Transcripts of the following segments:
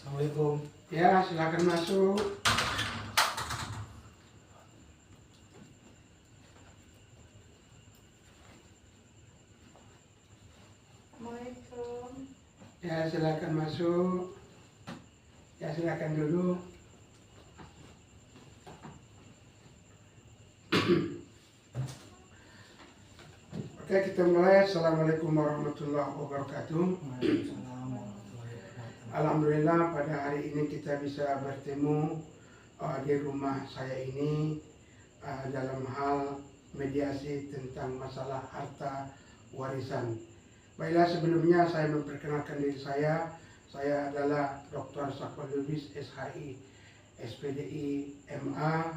Assalamualaikum. Ya, silakan masuk. Assalamualaikum. Ya, silakan masuk. Ya, silakan duduk. Oke, kita mulai. Assalamualaikum warahmatullahi wabarakatuh. Waalaikumsalam warahmatullahi wabarakatuh. Alhamdulillah pada hari ini kita bisa bertemu di rumah saya ini dalam hal mediasi tentang masalah harta warisan. Baiklah, sebelumnya saya memperkenalkan diri saya. Saya adalah Dr. Sakwal Lubis, SHI, SPDI, MA,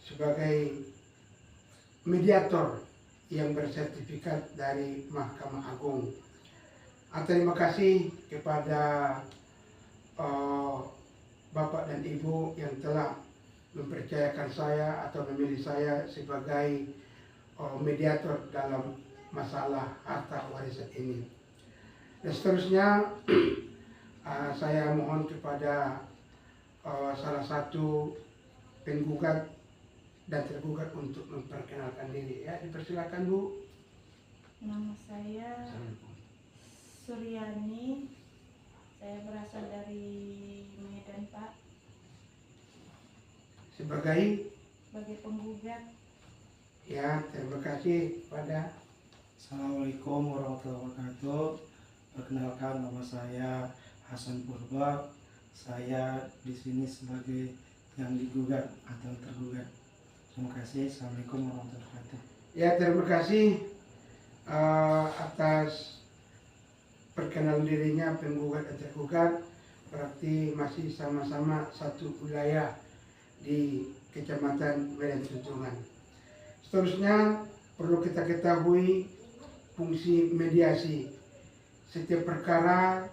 sebagai mediator yang bersertifikat dari Mahkamah Agung. Terima kasih kepada Bapak dan Ibu yang telah mempercayakan saya atau memilih saya sebagai mediator dalam masalah harta warisan ini. Dan seterusnya saya mohon kepada salah satu penggugat dan tergugat untuk memperkenalkan diri. Ya, dipersilakan Bu. Nama saya Suryani. Saya berasal dari Medan, Pak. Sebagai Penggugat. ya, terima kasih pada Assalamualaikum warahmatullahi wabarakatuh. Perkenalkan, nama saya Hasan Purba. Saya di sini sebagai yang digugat atau tergugat. Terima kasih. Assalamualaikum warahmatullahi wabarakatuh. ya, terima kasih atas perkenalan dirinya penggugat dan tergugat. Berarti masih sama-sama satu wilayah di Kecamatan Medan Tunjungan. Seterusnya perlu kita ketahui fungsi mediasi. Setiap perkara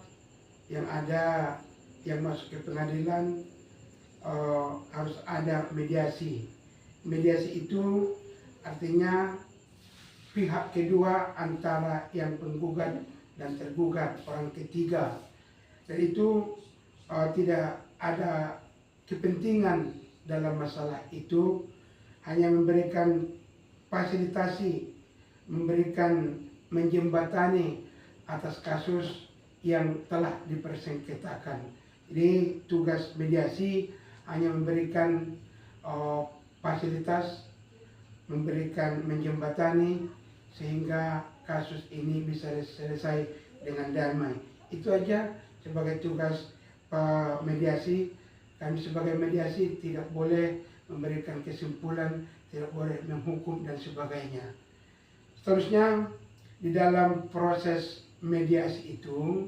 yang ada yang masuk ke pengadilan harus ada mediasi. Mediasi itu artinya pihak kedua antara yang penggugat dan tergugat, orang ketiga. Dan itu tidak ada kepentingan dalam masalah itu, hanya memberikan fasilitasi, memberikan menjembatani atas kasus yang telah dipersengketakan. Jadi tugas mediasi hanya memberikan fasilitas, memberikan menjembatani sehingga kasus ini bisa selesai dengan damai. Itu aja sebagai tugas mediasi. Kami sebagai mediasi tidak boleh memberikan kesimpulan, tidak boleh menghukum dan sebagainya. Seterusnya di dalam proses mediasi itu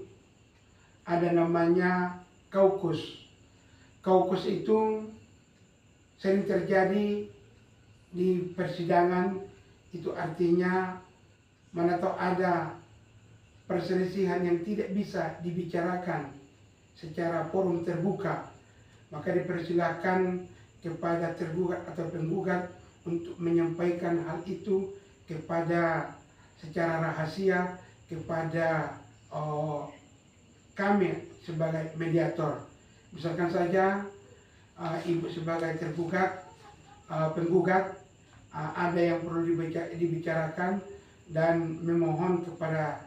ada namanya kaukus. Kaukus itu sering terjadi di persidangan. Itu artinya mana tahu ada perselisihan yang tidak bisa dibicarakan secara forum terbuka, maka dipersilakan kepada tergugat atau penggugat untuk menyampaikan hal itu kepada secara rahasia kepada kami sebagai mediator. Misalkan saja Ibu sebagai tergugat, penggugat, ada yang perlu dibicarakan dan memohon kepada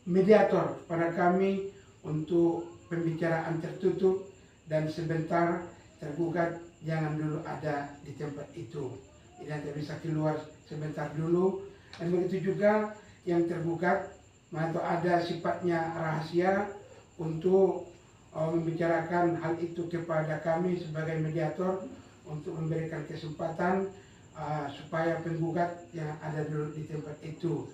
mediator, kepada kami untuk pembicaraan tertutup dan sebentar. Tergugat jangan dulu ada di tempat itu, tidak bisa keluar sebentar dulu. Dan begitu juga yang tergugat, atau ada sifatnya rahasia, untuk membicarakan hal itu kepada kami sebagai mediator untuk memberikan kesempatan supaya penggugat yang ada dulu di tempat itu.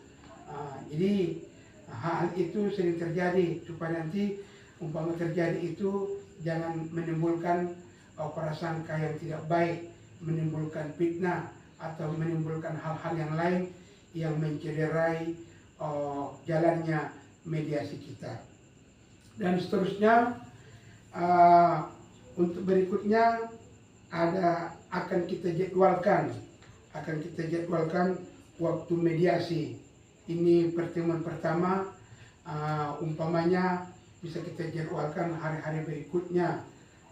Jadi hal itu sering terjadi, supaya nanti umpama terjadi itu jangan menimbulkan prasangka yang tidak baik, menimbulkan fitnah atau menimbulkan hal-hal yang lain yang mencederai jalannya mediasi kita. Dan seterusnya untuk berikutnya akan kita jadwalkan waktu mediasi. Ini pertemuan pertama, umpamanya bisa kita jadwalkan hari-hari berikutnya.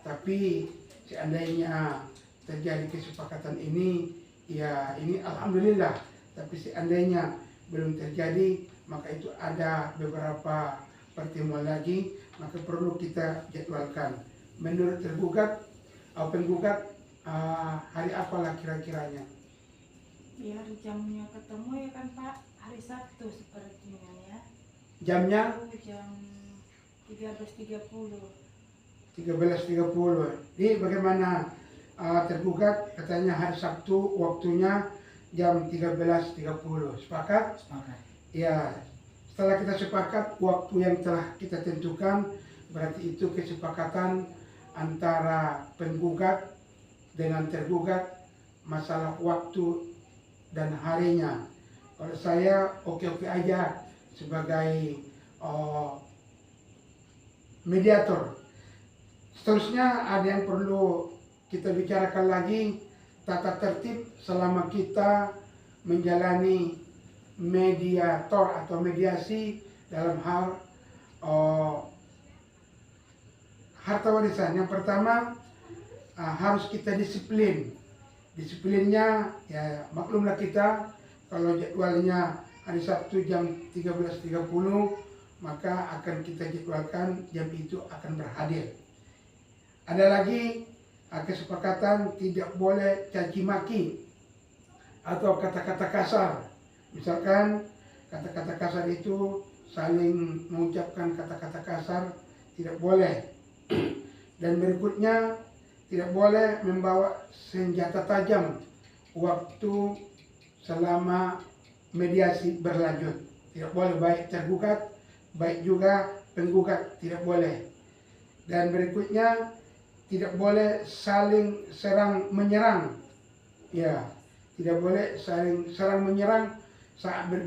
Tapi seandainya terjadi kesepakatan ini, ya ini alhamdulillah. Tapi seandainya belum terjadi, maka itu ada beberapa pertemuan lagi, maka perlu kita jadwalkan. Menurut tergugat, penggugat, hari apalah kira-kiranya? Biar jamnya ketemu ya kan Pak, hari Sabtu sepertinya ya. Jamnya Jam 13.30. 13.30. Ini bagaimana tergugat katanya hari Sabtu waktunya jam 13.30. Sepakat? Sepakat. Ya, setelah kita sepakat waktu yang telah kita tentukan, berarti itu kesepakatan antara penggugat dengan tergugat masalah waktu dan harinya. Kalau saya oke-oke aja sebagai mediator. Seterusnya ada yang perlu kita bicarakan lagi, tata tertib selama kita menjalani mediator atau mediasi dalam hal harta warisan. Yang pertama, harus kita disiplin. Disiplinnya ya maklumlah kita kalau jadwalnya hari Sabtu jam 13.30, maka akan kita jadwalkan jam itu akan berhadir. Ada lagi kesepakatan tidak boleh caci maki atau kata-kata kasar. Misalkan kata-kata kasar itu saling mengucapkan kata-kata kasar tidak boleh. Dan berikutnya tidak boleh membawa senjata tajam waktu selama mediasi berlanjut. Tidak boleh, baik tergugat, baik juga penggugat, tidak boleh. Dan berikutnya tidak boleh saling serang menyerang. Ya, tidak boleh saling serang menyerang saat